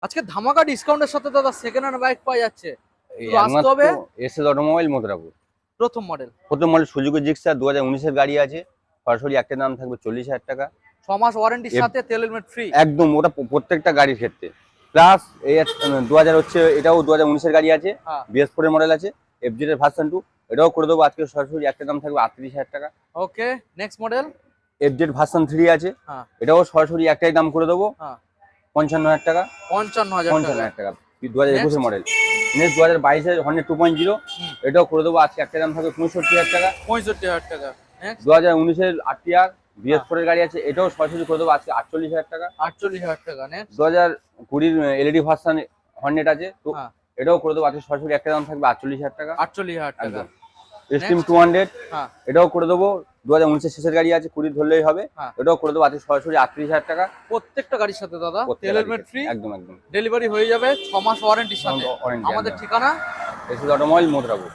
আজকে ধামাকা ডিসকাউন্টের সাথে দাদা সেকেন্ড হ্যান্ড বাইক পাওয়া যাচ্ছে। এই শুধু আসতে হবে। SS automobile Mathurapur. প্রথম মডেল প্রথম মডেল সুজুকি জিক্সার 2019-এর গাড়ি আছে। সরাসরি একটা দাম থাকবে 40,000 টাকা। 6 মাস ওয়ারেন্টির সাথে তেল হেলমেট ফ্রি। একদম, ওটা প্রত্যেকটা গাড়ির ক্ষেত্রে। প্লাস এই 2000 হচ্ছে, এটাও 2019-এর গাড়ি আছে। হ্যাঁ BS4 এর মডেল আছে, FZ এর ভার্সন 2। এটাও করে দেবো আজকে সরাসরি একটা দাম থাকবে 38,000 টাকা। Okay next model. FZ version 3 আছে, হ্যাঁ এটাও সরাসরি একটাই দাম করে দেবো হ্যাঁ 55,000 টাকা। 55,000 টাকা 2021 মডেল। নেক্সট 2022-এর হর্নেট 2.0, এটাও করে দেবো আজকে একটা দাম থাকবে 65,000 টাকা। 65,000 টাকা। নেক্সট 2019-এর RTR BS4 এর গাড়ি আছে, এটাও সরাসরি করে দেবো আজকে 48,000 টাকা। 48,000 টাকা। নেক্সট 2020-এর LED ভার্সন হর্নেট আছে, তো হ্যাঁ এটাও করে দেবো আজকে সরাসরি একটা দাম থাকবে 48,000 টাকা। 48,000 টাকা। একদম। স্টিম 200, হ্যাঁ এটাও করে দেবো 2019-এর শেষের গাড়ি আছে, 20 ধরলেই হবে। হ্যাঁ এটাও করে দেবো আজকে সরাসরি 38,000 টাকা। প্রত্যেকটা গাড়ির সাথে দাদা তেল হেলমেট ফ্রি। একদম একদম। ডেলিভারি হয়ে যাবে 6 মাস ওয়ারেন্টির সাথে। ওয়ারেন্টি আমাদের ঠিকানা এসএস অটোমোবাইল মথুরাপুর।